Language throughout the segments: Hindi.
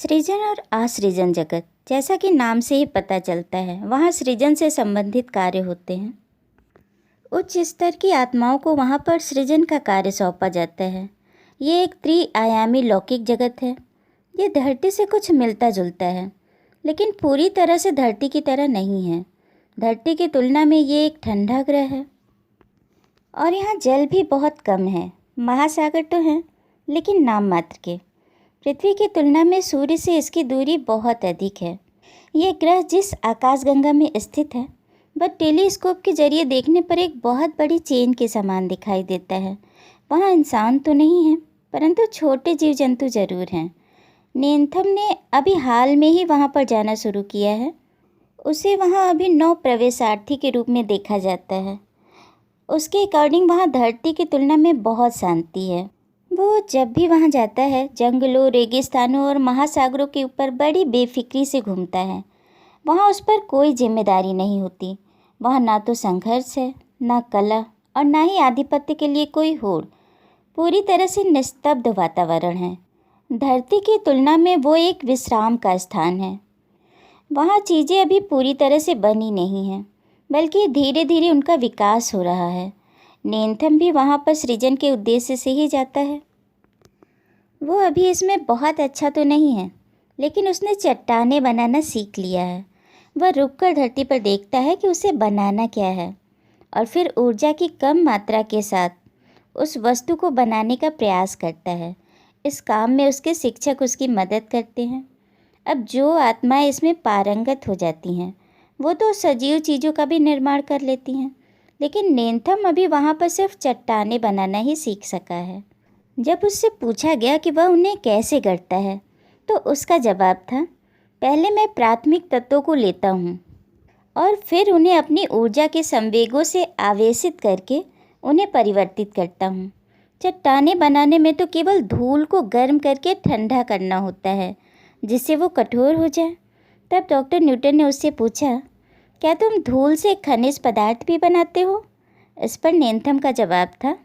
सृजन और असृजन जगत, जैसा कि नाम से ही पता चलता है, वहाँ सृजन से संबंधित कार्य होते हैं। उच्च स्तर की आत्माओं को वहाँ पर सृजन का कार्य सौंपा जाता है। ये एक त्रिआयामी लौकिक जगत है। ये धरती से कुछ मिलता जुलता है, लेकिन पूरी तरह से धरती की तरह नहीं है। धरती की तुलना में ये एक ठंडा ग्रह है और यहाँ जल भी बहुत कम है। महासागर तो हैं, लेकिन नाम मात्र के। पृथ्वी की तुलना में सूर्य से इसकी दूरी बहुत अधिक है। ये ग्रह जिस आकाशगंगा में स्थित है, वह टेलीस्कोप के जरिए देखने पर एक बहुत बड़ी चेन के समान दिखाई देता है। वहाँ इंसान तो नहीं है, परंतु छोटे जीव जंतु जरूर हैं। नेन्थम ने अभी हाल में ही वहाँ पर जाना शुरू किया है। उसे वहाँ अभी 9 प्रवेशार्थी के रूप में देखा जाता है। उसके अकॉर्डिंग वहाँ धरती की तुलना में बहुत शांति है। वो जब भी वहाँ जाता है, जंगलों, रेगिस्तानों और महासागरों के ऊपर बड़ी बेफिक्री से घूमता है। वहाँ उस पर कोई जिम्मेदारी नहीं होती। वहाँ ना तो संघर्ष है, ना कला और ना ही आधिपत्य के लिए कोई होड़। पूरी तरह से निस्तब्ध वातावरण है। धरती की तुलना में वो एक विश्राम का स्थान है। वहाँ चीज़ें अभी पूरी तरह से बनी नहीं हैं, बल्कि धीरे धीरे उनका विकास हो रहा है। नेन्थम भी वहाँ पर सृजन के उद्देश्य से ही जाता है। वो अभी इसमें बहुत अच्छा तो नहीं है, लेकिन उसने चट्टानें बनाना सीख लिया है। वह रुककर धरती पर देखता है कि उसे बनाना क्या है, और फिर ऊर्जा की कम मात्रा के साथ उस वस्तु को बनाने का प्रयास करता है। इस काम में उसके शिक्षक उसकी मदद करते हैं। अब जो आत्माएं इसमें पारंगत हो जाती हैं, वो तो सजीव चीज़ों का भी निर्माण कर लेती हैं, लेकिन नेन्थम अभी वहाँ पर सिर्फ चट्टानें बनाना ही सीख सका है। जब उससे पूछा गया कि वह उन्हें कैसे गढ़ता है, तो उसका जवाब था, पहले मैं प्राथमिक तत्वों को लेता हूँ और फिर उन्हें अपनी ऊर्जा के संवेगों से आवेशित करके उन्हें परिवर्तित करता हूँ। चट्टानें बनाने में तो केवल धूल को गर्म करके ठंडा करना होता है, जिससे वो कठोर हो जाए। तब डॉक्टर न्यूटन ने उससे पूछा, क्या तुम धूल से खनिज पदार्थ भी बनाते हो? इस पर नेन्थम का जवाब था,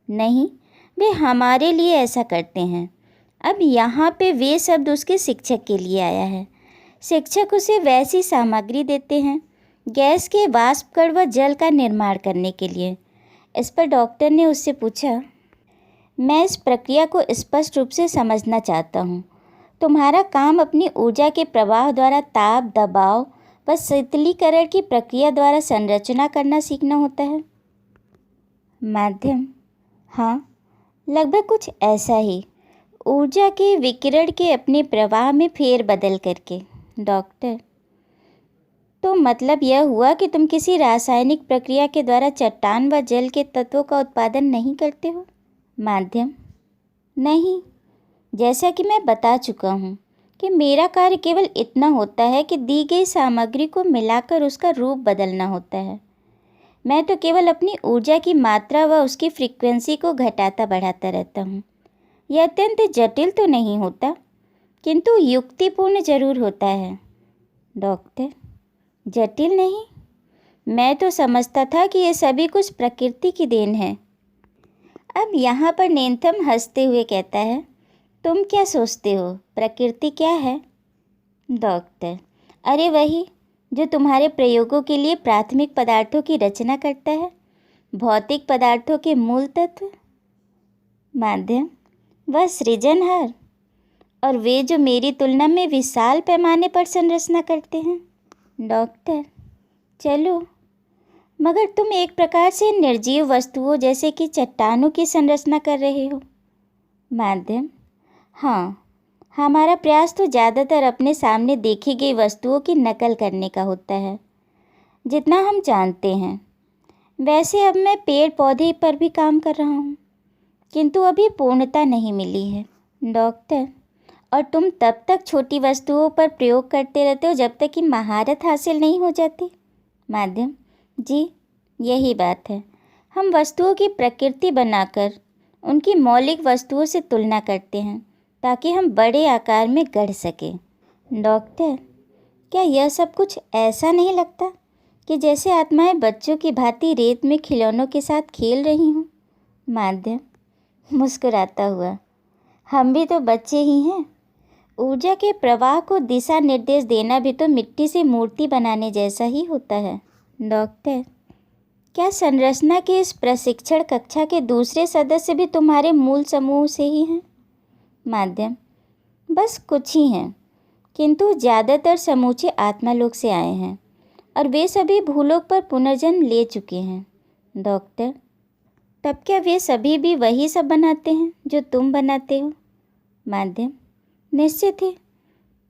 नहीं, वे हमारे लिए ऐसा करते हैं। अब यहाँ पे वे शब्द उसके शिक्षक के लिए आया है। शिक्षक उसे वैसी सामग्री देते हैं, गैस के वाष्प कण व जल का निर्माण करने के लिए। इस पर डॉक्टर ने उससे पूछा, मैं इस प्रक्रिया को स्पष्ट रूप से समझना चाहता हूँ। तुम्हारा काम अपनी ऊर्जा के प्रवाह द्वारा ताप, दबाव व शीतलीकरण की प्रक्रिया द्वारा संरचना करना सीखना होता है। माध्यम, हाँ, लगभग कुछ ऐसा ही। ऊर्जा के विकिरण के अपने प्रवाह में फेरबदल करके। डॉक्टर, तो मतलब यह हुआ कि तुम किसी रासायनिक प्रक्रिया के द्वारा चट्टान व जल के तत्वों का उत्पादन नहीं करते हो? माध्यम, नहीं, जैसा कि मैं बता चुका हूँ कि मेरा कार्य केवल इतना होता है कि दी गई सामग्री को मिलाकर उसका रूप बदलना होता है। मैं तो केवल अपनी ऊर्जा की मात्रा व उसकी फ्रीक्वेंसी को घटाता बढ़ाता रहता हूँ। यह अत्यंत जटिल तो नहीं होता, किंतु युक्तिपूर्ण जरूर होता है। डॉक्टर, जटिल नहीं? मैं तो समझता था कि ये सभी कुछ प्रकृति की देन है। अब यहाँ पर नेन्थम हंसते हुए कहता है, तुम क्या सोचते हो, प्रकृति क्या है? डॉक्टर, अरे वही जो तुम्हारे प्रयोगों के लिए प्राथमिक पदार्थों की रचना करता है, भौतिक पदार्थों के मूल तत्व। माध्यम, वह सृजनहार, और वे जो मेरी तुलना में विशाल पैमाने पर संरचना करते हैं। डॉक्टर, चलो, मगर तुम एक प्रकार से निर्जीव वस्तुओं जैसे कि चट्टानों की संरचना कर रहे हो। माध्यम, हाँ, हमारा प्रयास तो ज़्यादातर अपने सामने देखी गई वस्तुओं की नकल करने का होता है, जितना हम जानते हैं। वैसे अब मैं पेड़ पौधे पर भी काम कर रहा हूँ, किंतु अभी पूर्णता नहीं मिली है। डॉक्टर, और तुम तब तक छोटी वस्तुओं पर प्रयोग करते रहते हो जब तक कि महारत हासिल नहीं हो जाती। माध्यम, जी, यही बात है। हम वस्तुओं की प्रकृति बनाकर उनकी मौलिक वस्तुओं से तुलना करते हैं, ताकि हम बड़े आकार में गढ़ सकें। डॉक्टर, क्या यह सब कुछ ऐसा नहीं लगता कि जैसे आत्माएं बच्चों की भांति रेत में खिलौनों के साथ खेल रही हों? माध्यम, मुस्कुराता हुआ, हम भी तो बच्चे ही हैं। ऊर्जा के प्रवाह को दिशा निर्देश देना भी तो मिट्टी से मूर्ति बनाने जैसा ही होता है। डॉक्टर, क्या संरचना के इस प्रशिक्षण कक्षा के दूसरे सदस्य भी तुम्हारे मूल समूह से ही हैं? माध्यम, बस कुछ ही हैं, किंतु ज़्यादातर समूचे आत्मालोक से आए हैं और वे सभी भूलोक पर पुनर्जन्म ले चुके हैं। डॉक्टर, तब क्या वे सभी भी वही सब बनाते हैं जो तुम बनाते हो? माध्यम, निश्चित है,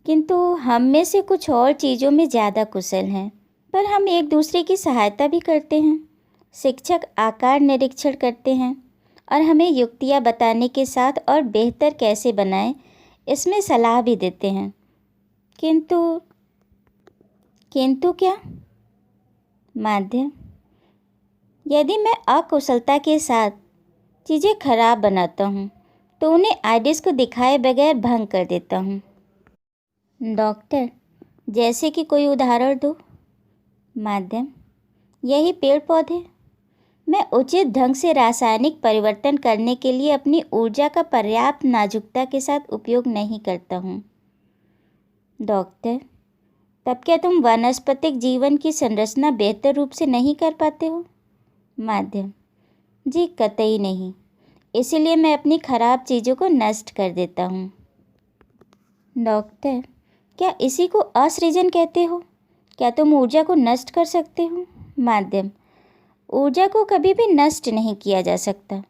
किंतु हम में से कुछ और चीज़ों में ज़्यादा कुशल हैं, पर हम एक दूसरे की सहायता भी करते हैं। शिक्षक आकार निरीक्षण करते हैं और हमें युक्तियाँ बताने के साथ और बेहतर कैसे बनाएं इसमें सलाह भी देते हैं। किंतु क्या? माध्यम, यदि मैं अकुशलता के साथ चीज़ें खराब बनाता हूँ तो उन्हें आइडिस को दिखाए बगैर भंग कर देता हूँ। डॉक्टर, जैसे कि कोई उदाहरण दो। माध्यम, यही पेड़ पौधे। मैं उचित ढंग से रासायनिक परिवर्तन करने के लिए अपनी ऊर्जा का पर्याप्त नाजुकता के साथ उपयोग नहीं करता हूँ। डॉक्टर, तब क्या तुम वानस्पतिक जीवन की संरचना बेहतर रूप से नहीं कर पाते हो? माध्यम, जी कतई नहीं, इसीलिए मैं अपनी खराब चीज़ों को नष्ट कर देता हूँ। डॉक्टर, क्या इसी को असृजन कहते हो? क्या तुम ऊर्जा को नष्ट कर सकते हो? माध्यम, ऊर्जा को कभी भी नष्ट नहीं किया जा सकता,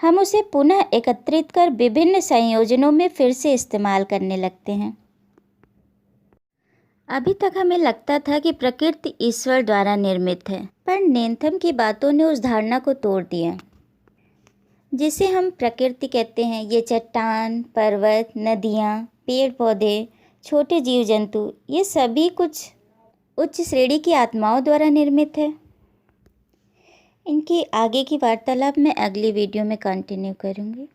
हम उसे पुनः एकत्रित कर विभिन्न संयोजनों में फिर से इस्तेमाल करने लगते हैं। अभी तक हमें लगता था कि प्रकृति ईश्वर द्वारा निर्मित है, पर नेन्थम की बातों ने उस धारणा को तोड़ दिया। जिसे हम प्रकृति कहते हैं, ये चट्टान, पर्वत, नदियाँ, पेड़ पौधे, छोटे जीव जंतु, ये सभी कुछ उच्च श्रेणी की आत्माओं द्वारा निर्मित है। इनकी आगे की वार्तालाप मैं अगली वीडियो में कंटिन्यू करूँगी।